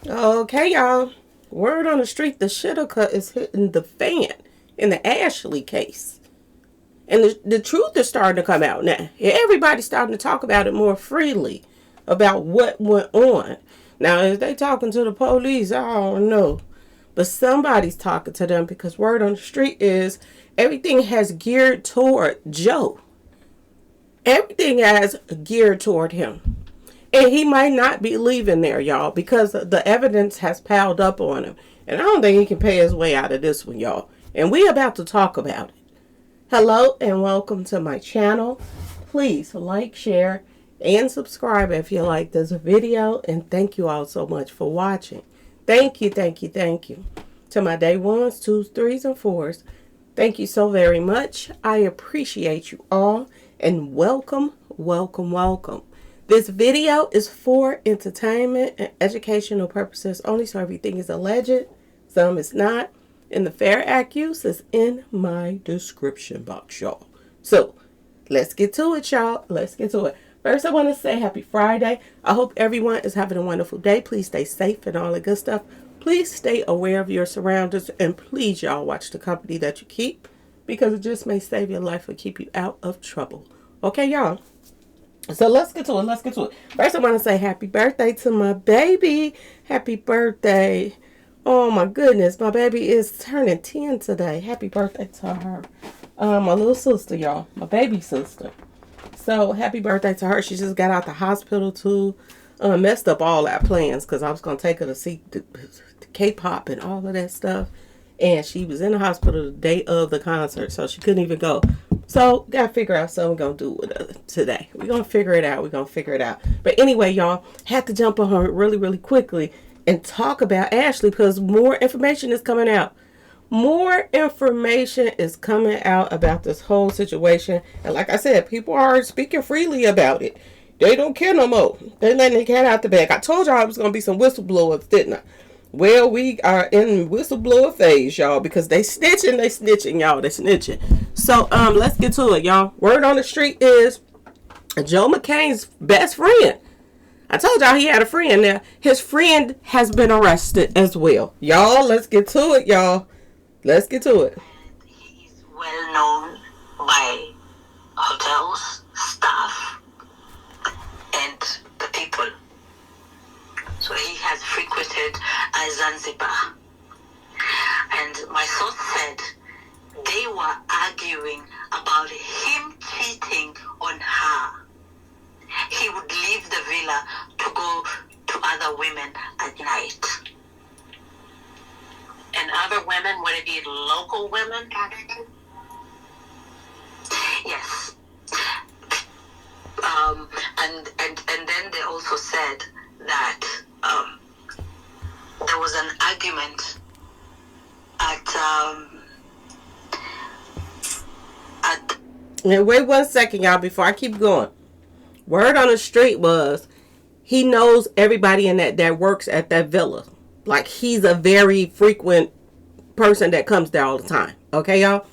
Okay, y'all. Word on the street, the shitter is hitting the fan in the Ashlee case. And the truth is starting to come out now. Everybody's starting to talk about it more freely about what went on. Now, is they talking to the police? I don't know. But somebody's talking to them because word on the street is everything has geared toward Joe. Everything has geared toward him. And he might not be leaving there, y'all, because the evidence has piled up on him. And I don't think he can pay his way out of this one, y'all. And we about to talk about it. Hello and welcome to my channel. Please like, share, and subscribe if you like this video. And thank you all so much for watching. Thank you, thank you, thank you. To my day ones, twos, threes, and fours, thank you so very much. I appreciate you all. And welcome, welcome, welcome. This video is for entertainment and educational purposes only, so everything is alleged, some is not, and the fair accuse is in my description box, y'all. So, let's get to it, y'all. Let's get to it. First, I want to say happy Friday. I hope everyone is having a wonderful day. Please stay safe and all the good stuff. Please stay aware of your surroundings, and please, y'all, watch the company that you keep, because it just may save your life or keep you out of trouble. Okay, y'all? So let's get to it. Let's get to it. First, I want to say happy birthday to my baby. Happy birthday. Oh, my goodness. My baby is turning 10 today. Happy birthday to her. My little sister, y'all. My baby sister. So, happy birthday to her. She just got out the hospital, too. Messed up all our plans because I was going to take her to see the K-pop and all of that stuff. And she was in the hospital the day of the concert, so she couldn't even go. So, gotta figure out something we're gonna do with it today. We're gonna figure it out. We're gonna figure it out. But anyway, y'all, had to jump on her really, really quickly and talk about Ashlee because more information is coming out. More information is coming out about this whole situation. And like I said, people are speaking freely about it. They don't care no more. They're letting the cat out the bag. I told y'all it was gonna be some whistleblowers, didn't I? Well, we are in whistleblower phase, y'all, because they snitching, y'all. They snitching. So, let's get to it, y'all. Word on the street is Joe McCain's best friend. I told y'all he had a friend now. His friend has been arrested as well. Y'all, let's get to it, y'all. Let's get to it. He's well known by hotels, staff, and the people. So he has frequented Zanzibar. And my source said they were arguing about him cheating on her. He would leave the villa to go to other women at night. And other women, would it be local women? Yes. And then they also said that there was an argument And wait 1 second, y'all, before I keep going. Word on the street was he knows everybody in that works at that villa. Like, he's a very frequent person that comes there all the time. Okay, y'all?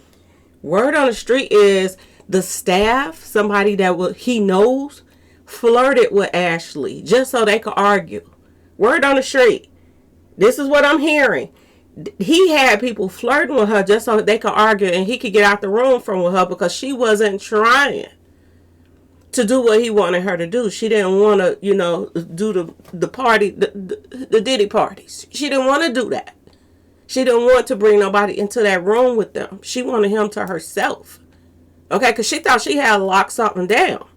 Word on the street is the staff, somebody that he knows, flirted with Ashlee just so they could argue. Word on the street. This is what I'm hearing. He had people flirting with her just so they could argue and he could get out the room from with her because she wasn't trying to do what he wanted her to do. She didn't want to, do the party, the Diddy parties. She didn't want to do that. She didn't want to bring nobody into that room with them. She wanted him to herself. Okay, because she thought she had locked something down.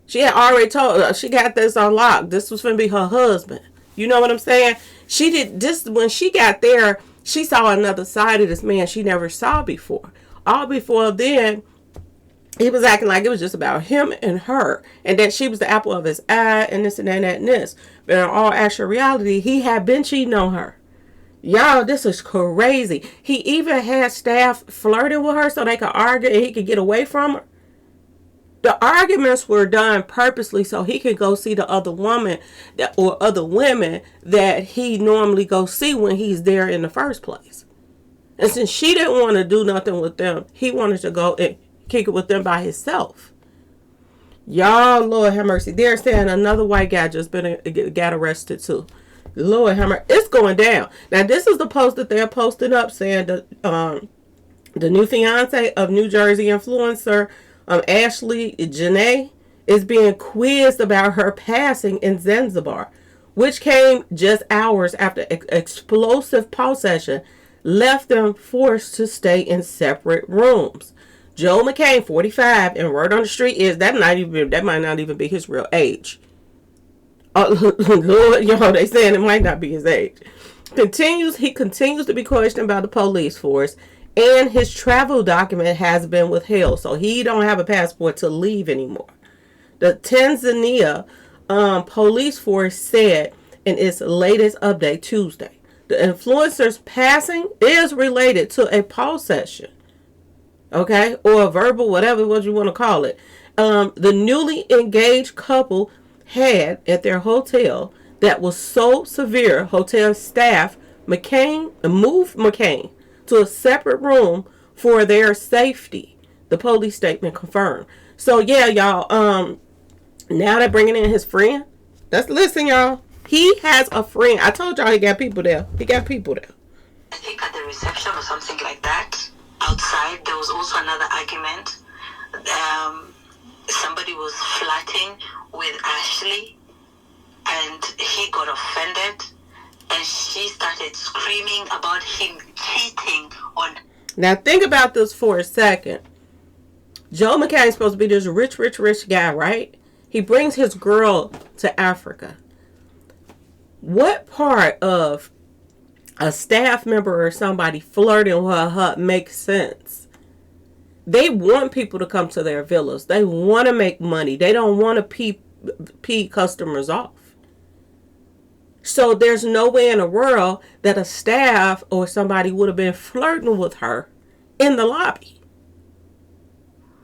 She had already told her, she got this unlocked. This was going to be her husband. You know what I'm saying? She did this when she got there. She saw another side of this man she never saw before. All before then, he was acting like it was just about him and her, and that she was the apple of his eye, and this and that and this. But in all actual reality, he had been cheating on her. Y'all, this is crazy. He even had staff flirting with her so they could argue and he could get away from her. The arguments were done purposely so he could go see the other woman or other women that he normally go see when he's there in the first place. And since she didn't want to do nothing with them, he wanted to go and kick it with them by himself. Y'all, Lord have mercy. They're saying another white guy just got arrested too. Lord Hammer, it's going down. Now, this is the post that they're posting up saying that the new fiance of New Jersey influencer Ashlee Jenae is being quizzed about her passing in Zanzibar, which came just hours after explosive pause session left them forced to stay in separate rooms. Joe McCain, 45, and word on the street is that might not even be his real age. Lord, y'all, they saying it might not be his age. He continues to be questioned by the police force, and his travel document has been withheld, so he don't have a passport to leave anymore. The Tanzania police force said in its latest update Tuesday, the influencer's passing is related to a pause session, okay, or a verbal, whatever what you want to call it. The newly engaged couple had at their hotel that was so severe, hotel staff moved McCain to a separate room for their safety, the police statement confirmed. So yeah, y'all, now they're bringing in his friend. Listen, y'all, he has a friend. I told y'all he got people there. I think at the reception or something like that, outside, there was also another argument. Somebody was flirting with Ashlee, and he got offended, and she started screaming about him cheating on. Now think about this for a second. Joe McCain is supposed to be this rich guy, right? He brings his girl to Africa. What part of a staff member or somebody flirting with her makes sense? They want people to come to their villas. They want to make money. They don't want to pee customers off. So there's no way in the world that a staff or somebody would have been flirting with her in the lobby.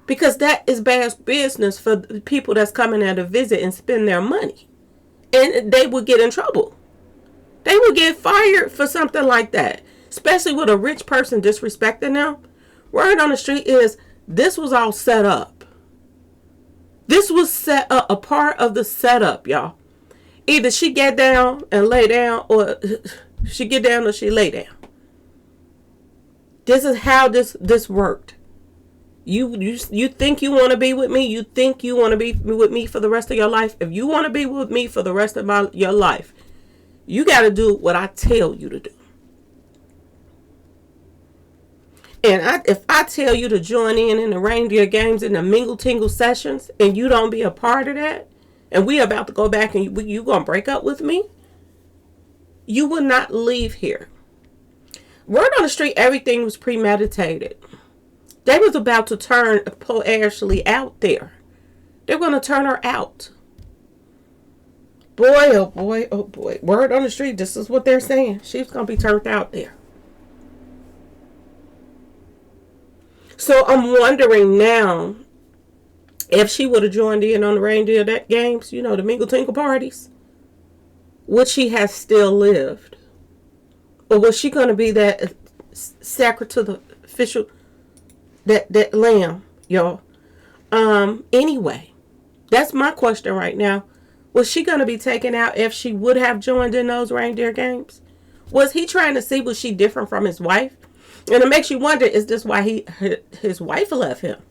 Because that is bad business for the people that's coming out to visit and spend their money. And they would get in trouble. They would get fired for something like that. Especially with a rich person disrespecting them. Word on the street is this was all set up. This was set up, a part of the setup, y'all. Either she get down and lay down, or she get down or she lay down. This is how this worked. You think you want to be with me? You think you want to be with me for the rest of your life? If you want to be with me for the rest of your life, you got to do what I tell you to do. And if I tell you to join in the reindeer games and the mingle tingle sessions, and you don't be a part of that, and we about to go back and you gonna break up with me, you will not leave here. Word on the street, everything was premeditated. They was about to turn poor Ashlee out there. They're going to turn her out. Boy, oh boy, oh boy. Word on the street, this is what they're saying. She's going to be turned out there. So I'm wondering now, if she would have joined in on the reindeer games, you know, the mingle tingle parties, would she have still lived? Or was she going to be that sacred to the official, that lamb, y'all? Anyway, that's my question right now. Was she going to be taken out if she would have joined in those reindeer games? Was he trying to see was she different from his wife? And it makes you wonder, is this why his wife left him?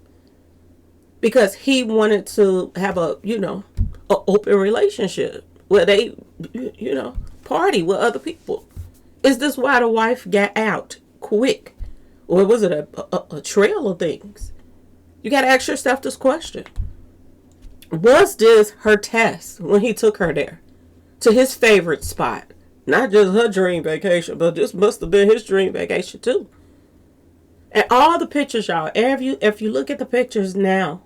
Because he wanted to have a open relationship where they, party with other people. Is this why the wife got out quick? Or was it a trail of things? You got to ask yourself this question. Was this her test when he took her there to his favorite spot? Not just her dream vacation, but this must have been his dream vacation too. And all the pictures, y'all, if you look at the pictures now,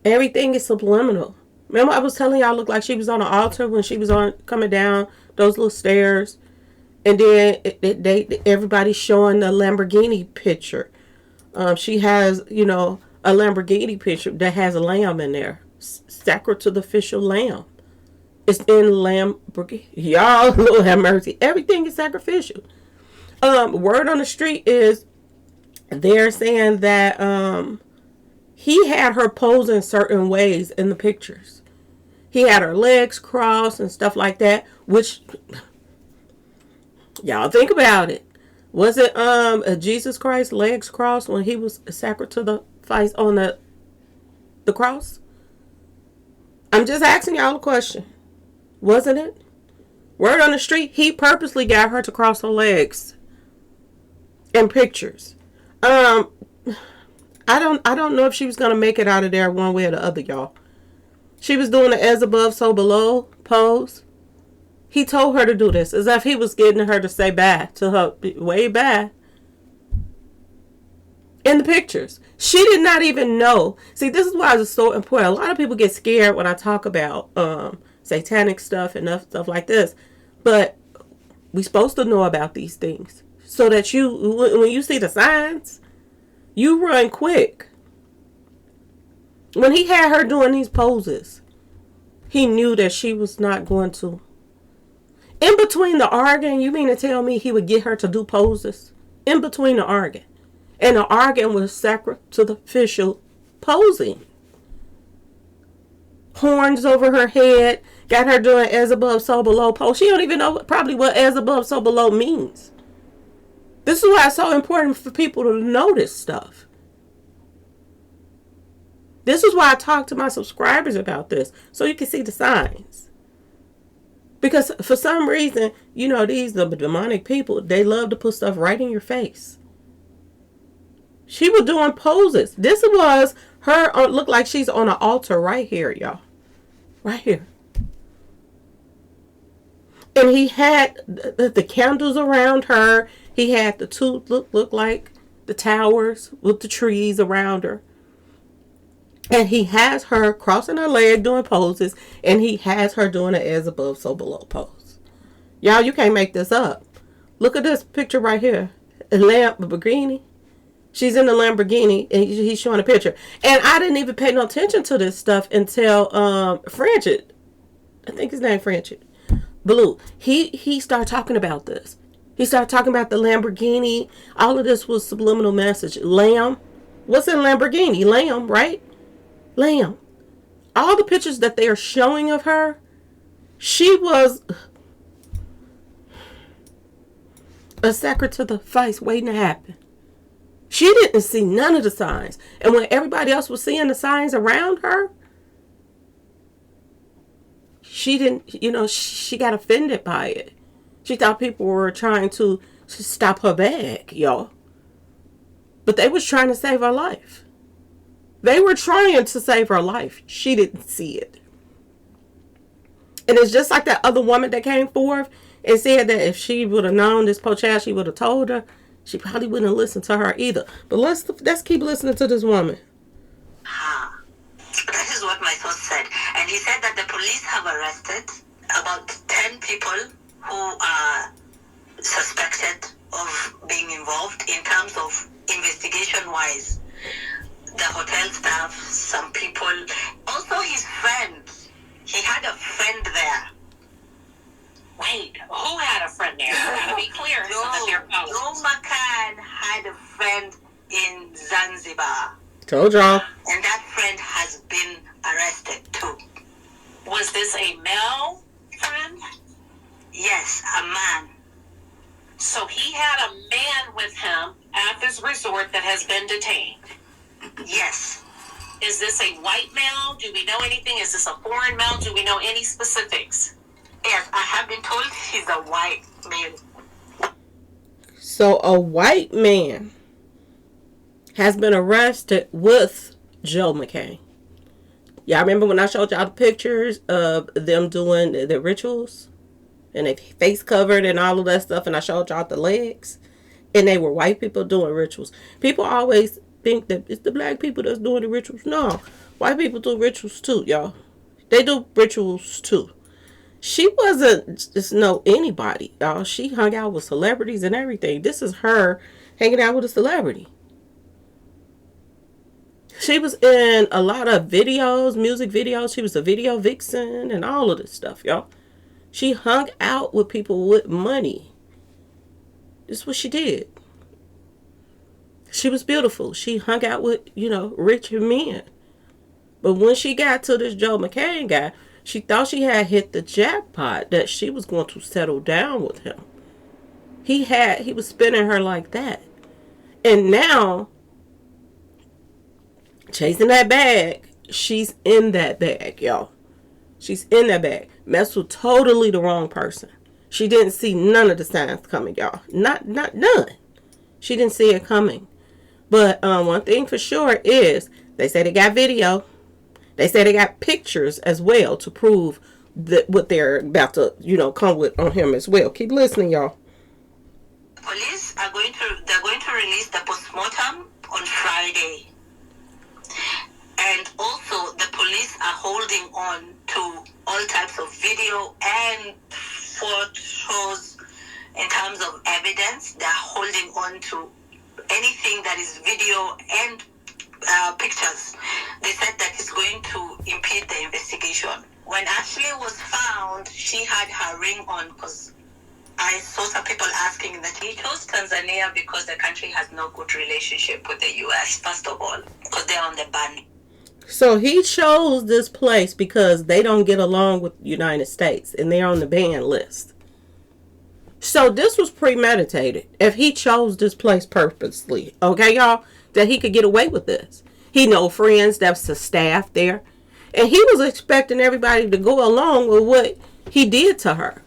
everything is subliminal. Remember I was telling y'all, looked like she was on an altar when she was coming down those little stairs. And then everybody's showing the Lamborghini picture. She has, a Lamborghini picture that has a lamb in there. Sacred to the official lamb. It's in Lamborghini. Y'all, Lord have mercy. Everything is sacrificial. Word on the street is they're saying that he had her posing certain ways in the pictures. He had her legs crossed and stuff like that, which Y'all think about it. Was it Jesus Christ legs crossed when he was sacrificed on the cross? I'm just asking y'all a question. Wasn't it? Word on the street, he purposely got her to cross her legs. In pictures. I don't know if she was gonna make it out of there one way or the other, y'all. She was doing the as above, so below pose. He told her to do this, as if he was getting her to say bye to her, way bye. In the pictures. She did not even know. See, this is why it's so important. A lot of people get scared when I talk about satanic stuff and stuff like this. But we're supposed to know about these things. So that when you see the signs, you run quick. When he had her doing these poses, he knew that she was not going to. In between the arguing, you mean to tell me he would get her to do poses? In between the arguing. And the arguing was sacrificial posing. Horns over her head, got her doing as above, so below pose. She don't even know probably what as above, so below means. This is why it's so important for people to know this stuff. This is why I talk to my subscribers about this, so you can see the signs. Because for some reason, these the demonic people, they love to put stuff right in your face. She was doing poses. This was her, look like she's on an altar right here, y'all. Right here. And he had the candles around her. He had the two look like the towers with the trees around her. And he has her crossing her leg doing poses. And he has her doing an as above, so below pose. Y'all, you can't make this up. Look at this picture right here. A Lamborghini. She's in the Lamborghini and he's showing a picture. And I didn't even pay no attention to this stuff until Franchit. I think his name Franchit. Blue. He started talking about this. He started talking about the Lamborghini. All of this was subliminal message. Lamb. What's in Lamborghini? Lamb, right? Lamb. All the pictures that they are showing of her, she was a sacrifice waiting to happen. She didn't see none of the signs. And when everybody else was seeing the signs around her, she didn't, she got offended by it. She thought people were trying to stop her bag, y'all. But they was trying to save her life. They were trying to save her life. She didn't see it. And it's just like that other woman that came forth and said that if she would have known this poor child, she would have told her. She probably wouldn't have listened to her either. But let's keep listening to this woman. That is what my source said. And he said that the police have arrested about 10 people who are suspected of being involved in terms of investigation-wise. The hotel staff, some people, also his friend. He had a friend there. Wait, who had a friend there? Gotta be clear so that they're out. Joe McCann had a friend in Zanzibar. Told y'all. And that friend has been arrested too. Was this a male friend? Yes, a man. So he had a man with him at this resort that has been detained. Yes. Is this a white male? Do we know anything? Is this a foreign male? Do we know any specifics? Yes, I have been told he's a white male. So a white man has been arrested with Joe McCain. Y'all remember when I showed y'all the pictures of them doing the rituals? And they face covered and all of that stuff. And I showed y'all the legs. And they were white people doing rituals. People always think that it's the black people that's doing the rituals. No. White people do rituals too, y'all. They do rituals too. She wasn't just anybody, y'all. She hung out with celebrities and everything. This is her hanging out with a celebrity. She was in a lot of videos, music videos. She was a video vixen and all of this stuff, y'all. She hung out with people with money. This is what she did. She was beautiful. She hung out with, rich men. But when she got to this Joe McCain guy, she thought she had hit the jackpot, that she was going to settle down with him. He was spinning her like that. And now, chasing that bag, she's in that bag, y'all. She's in that bag. Messed with totally the wrong person. She didn't see none of the signs coming, y'all. Not none. She didn't see it coming. But one thing for sure is they say they got video. They say they got pictures as well to prove that what they're about to, come with on him as well. Keep listening, y'all. Police they're going to release the postmortem on Friday. And also the police are holding on to all types of video and photos in terms of evidence. They're holding on to anything that is video and pictures. They said that it's going to impede the investigation. When Ashlee was found, she had her ring on because I saw some people asking that he chose Tanzania because the country has no good relationship with the U.S., first of all, because they're on the ban. So he chose this place because they don't get along with the United States and they're on the ban list. So this was premeditated. If he chose this place purposely, okay, y'all, that he could get away with this. He know friends that's the staff there. And he was expecting everybody to go along with what he did to her.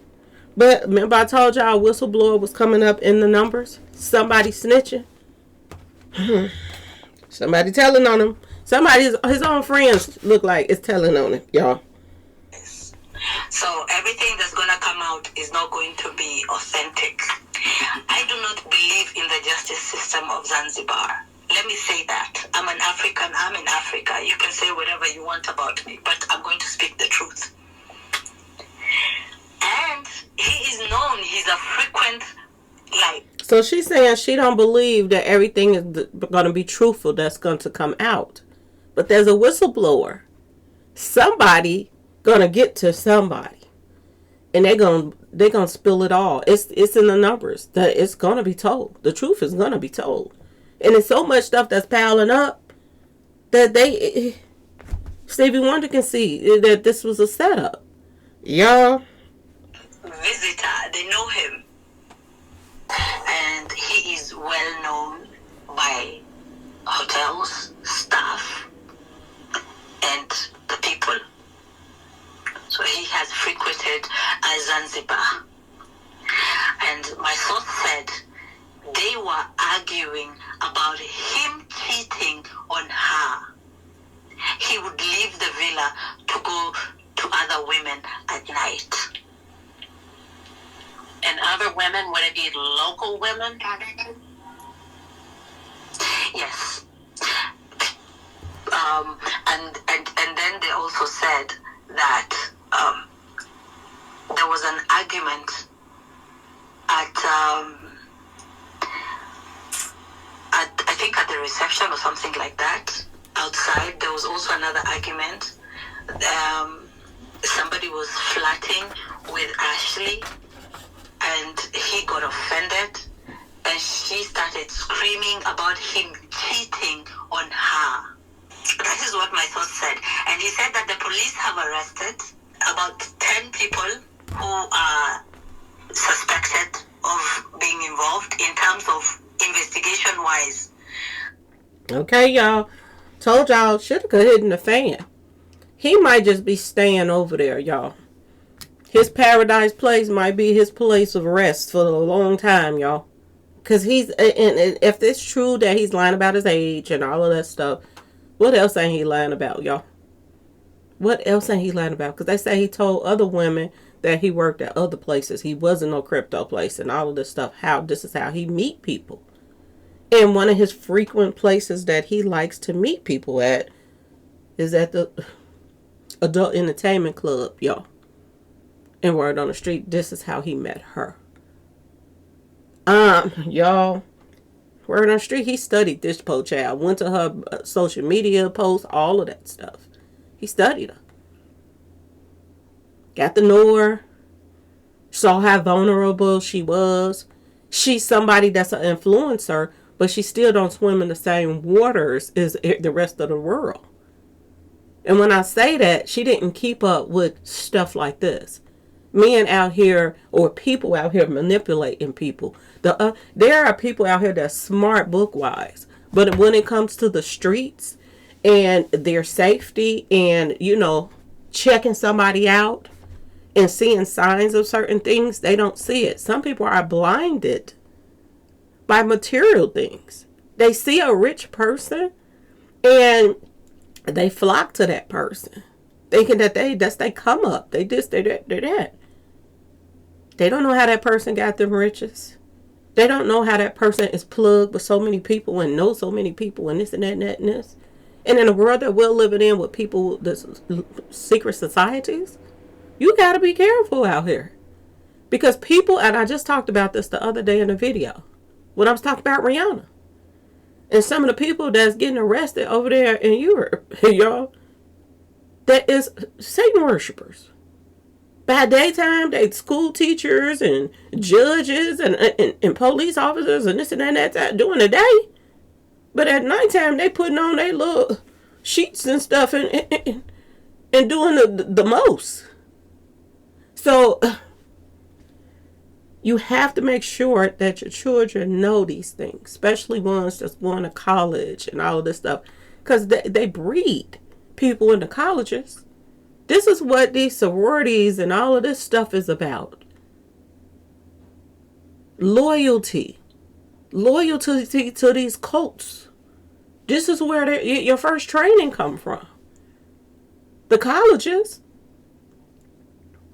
But remember I told y'all whistleblower was coming up in the numbers? Somebody snitching. Somebody telling on him. Somebody, his own friends look like it's telling on him, y'all. So everything that's going to come out is not going to be authentic. I do not believe in the justice system of Zanzibar. Let me say that. I'm an African. I'm in Africa. You can say whatever you want about me, but I'm going to speak the truth. And he is known. He's a frequent, So she's saying she don't believe that everything is going to be truthful that's going to come out. But there's a whistleblower. Somebody going to get to somebody. And they're gonna spill it all. It's in the numbers that it's going to be told. The truth is going to be told. And there's so much stuff that's piling up that Stevie Wonder can see that this was a setup. Y'all. Visitor, they know him. And he is well known by hotels, staff, and the people. So he has frequented Zanzibar. And my source said they were arguing about him cheating on her. He would leave the villa to go to other women at night. And other women, would it be local women? Yes. And then they also said that there was an argument I think at the reception or something like that. Outside, there was also another argument. Somebody was flirting with Ashlee, and he got offended, and she started screaming about him cheating on her. That is what my source said. And he said that the police have arrested about 10 people who are suspected of being involved in terms of investigation-wise. Okay, y'all. Told y'all, should have hidden the fan. He might just be staying over there, y'all. His paradise place might be his place of rest for a long time, y'all. Because and if it's true that he's lying about his age and all of that stuff, what else ain't he lying about, y'all? What else ain't he lying about? Because they say he told other women that he worked at other places. He wasn't no crypto place and all of this stuff. This is how he meet people. And one of his frequent places that he likes to meet people at is at the Adult Entertainment Club, y'all. And word on the street, this is how he met her. Y'all, word on the street, he studied this po child. Went to her social media posts, all of that stuff. He studied her. Got to know her. Saw how vulnerable she was. She's somebody that's an influencer, but she still don't swim in the same waters as the rest of the world. And when I say that, she didn't keep up with stuff like this. men out here or people out here manipulating people. There are people out here that's smart book wise, but when it comes to the streets and their safety and, you know, checking somebody out and seeing signs of certain things, they don't see it. Some people are blinded by material things. They see a rich person and they flock to that person, thinking that that's they come up. They this, they that, they that. They don't know how that person got them riches. They don't know how that person is plugged with so many people and knows so many people and this and that and that and this. And in a world that we're living in with people, this secret societies, you got to be careful out here. Because people, and I just talked about this the other day in a video, when I was talking about Rihanna. And some of the people that's getting arrested over there in Europe, y'all, that is Satan worshipers. By daytime, they school teachers and judges and police officers and this and that during the day. But at nighttime, they putting on their little sheets and stuff and doing the most. So you have to make sure that your children know these things, especially ones that's going to college and all of this stuff, because they breed people in the colleges. This is what these sororities and all of this stuff is about. Loyalty to these cults. This is where your first training come from. The colleges.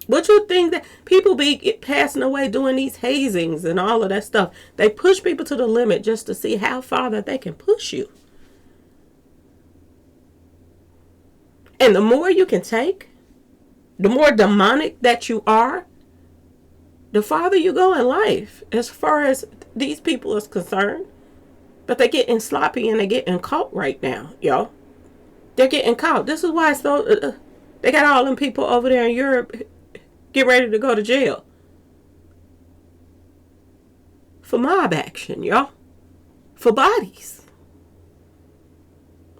What you think that people be passing away doing these hazings and all of that stuff? They push people to the limit just to see how far that they can push you. And the more you can take, the more demonic that you are, the farther you go in life as far as these people is concerned. But they're getting sloppy and they're getting caught right now, y'all. They're getting caught. This is why they got all them people over there in Europe get ready to go to jail for mob action, y'all. For bodies.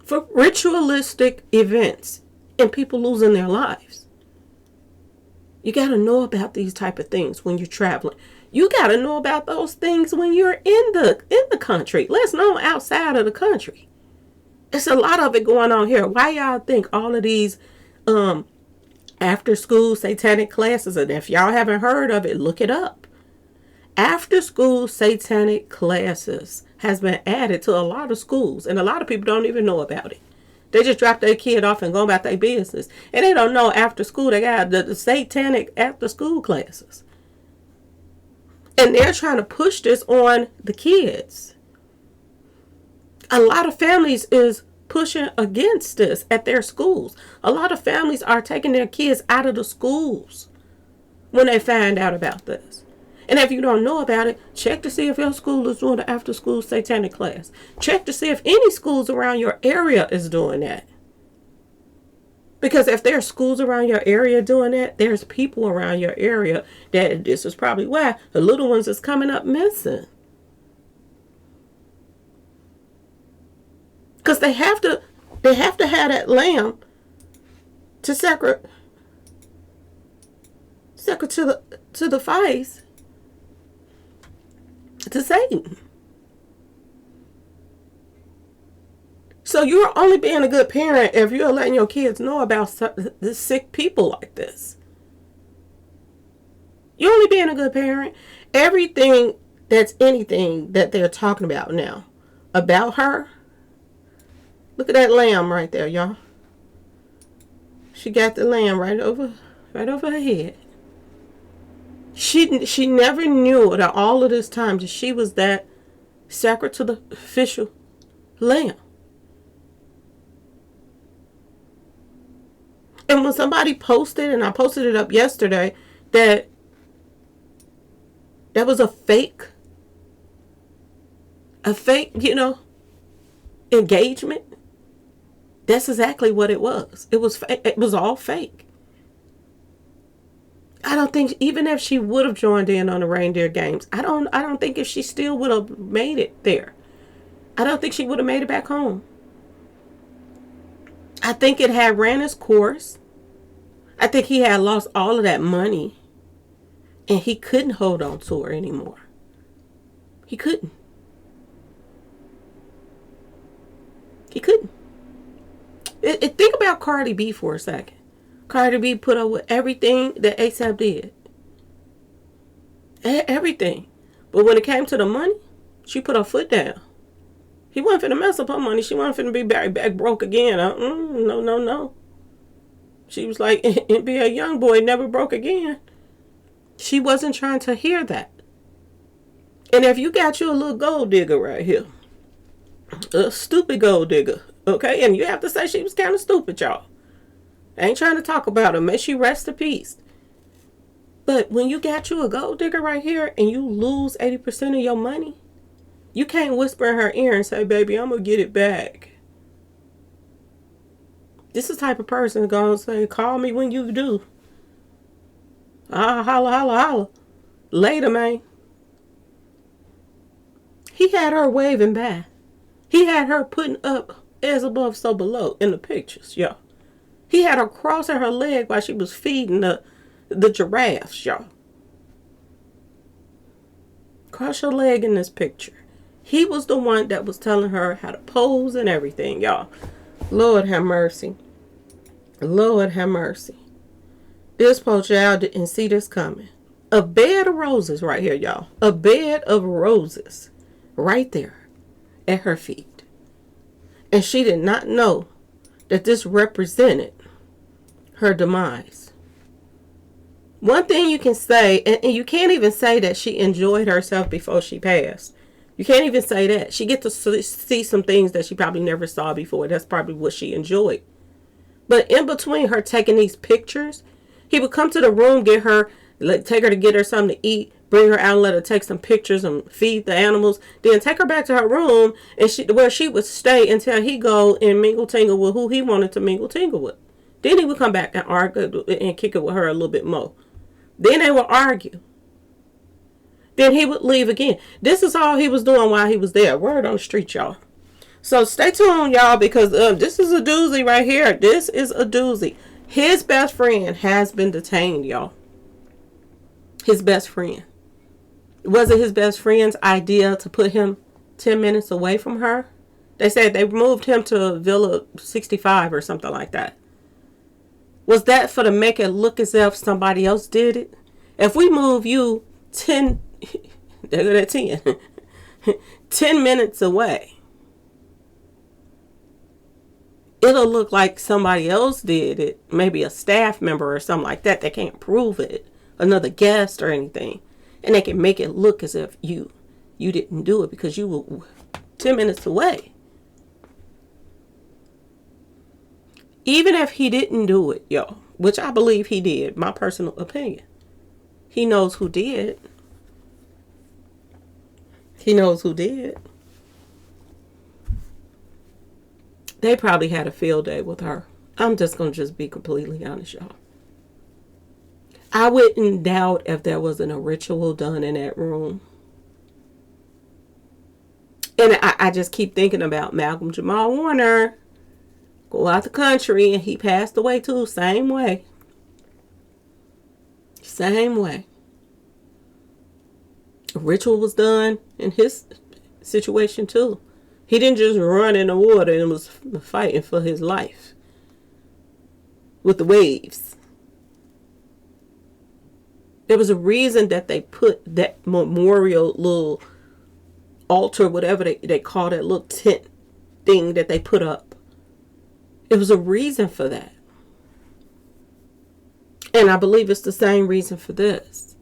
For ritualistic events and people losing their lives. You got to know about these type of things when you're traveling. You got to know about those things when you're in the country. Let's know outside of the country. It's a lot of it going on here. Why y'all think all of these after school satanic classes, and if y'all haven't heard of it, look it up. After school satanic classes has been added to a lot of schools, and a lot of people don't even know about it. They just drop their kid off and go about their business. And they don't know after school they got the satanic after school classes. And they're trying to push this on the kids. A lot of families is pushing against this at their schools. A lot of families are taking their kids out of the schools when they find out about this. And if you don't know about it, check to see if your school is doing the after school satanic class. Check to see if any schools around your area is doing that. Because if there are schools around your area doing that, there's people around your area that this is probably why the little ones is coming up missing. Because they have to have that lamb to sacrifice to the face to Satan. So you're only being a good parent if you're letting your kids know about the sick people like this. You're only being a good parent. Everything anything that they're talking about now about her. Look at that lamb right there, y'all. She got the lamb right over her head. She never knew that all of this time that she was that sacred to the official lamb. And when somebody posted, and I posted it up yesterday, that was a fake, engagement. That's exactly what it was. It was all fake. I don't think, even if she would have joined in on the reindeer games, I don't think if she still would have made it there. I don't think she would have made it back home. I think it had ran its course. I think he had lost all of that money And he couldn't hold on to her anymore. He couldn't. He couldn't. Think about Cardi B for a second. Cardi B put up with everything that ASAP did. Everything. But when it came to the money, she put her foot down. He wasn't finna mess up her money. She wasn't finna be back broke again. No. She was like, and be a young boy, never broke again. She wasn't trying to hear that. And if you got you a little gold digger right here, a stupid gold digger, okay? And you have to say she was kind of stupid, y'all. I ain't trying to talk about her. May she rest in peace. But when you got you a gold digger right here and you lose 80% of your money, you can't whisper in her ear and say, baby, I'm going to get it back. This is the type of person going to say, call me when you do. Holla. Later, man. He had her waving back. He had her putting up as above, so below in the pictures, y'all. He had her crossing her leg while she was feeding the giraffes, y'all. Cross your leg in this picture. He was the one that was telling her how to pose and everything, y'all. Lord have mercy. Lord have mercy. This poor child didn't see this coming. A bed of roses right here, y'all. A bed of roses right there at her feet. And she did not know that this represented her demise. One thing you can say, and you can't even say that she enjoyed herself before she passed. You can't even say that. She get to see some things that she probably never saw before. That's probably what she enjoyed. But in between her taking these pictures, he would come to the room, take her to get her something to eat, bring her out and let her take some pictures and feed the animals, then take her back to her room and where she would stay until he go and mingle tingle with who he wanted to mingle tingle with. Then he would come back and argue and kick it with her a little bit more. Then they would argue. Then he would leave again. This is all he was doing while he was there. Word on the street, y'all. So stay tuned, y'all, because this is a doozy right here. This is a doozy. His best friend has been detained, y'all. His best friend. Was it his best friend's idea to put him 10 minutes away from her? They said they moved him to Villa 65 or something like that. Was that for to make it look as if somebody else did it? If we move you 10 minutes away, it'll look like somebody else did it. Maybe a staff member or something like that. They can't prove it. Another guest or anything. And they can make it look as if you didn't do it because you were 10 minutes away. Even if he didn't do it, y'all, which I believe he did, my personal opinion. He knows who did. He knows who did. They probably had a field day with her. I'm just going to be completely honest, y'all. I wouldn't doubt if there wasn't a ritual done in that room. And I just keep thinking about Malcolm Jamal Warner. Go out the country and he passed away too. Same way. Same way. A ritual was done in his situation too. He didn't just run in the water and was fighting for his life with the waves. There was a reason that they put that memorial little altar, whatever they call that little tent thing that they put up. It was a reason for that. And I believe it's the same reason for this.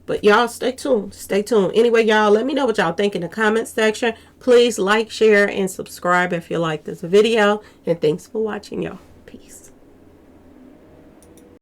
But y'all stay tuned. Stay tuned. Anyway, y'all, let me know what y'all think in the comment section. Please like, share, and subscribe if you like this video. And thanks for watching, y'all. Peace.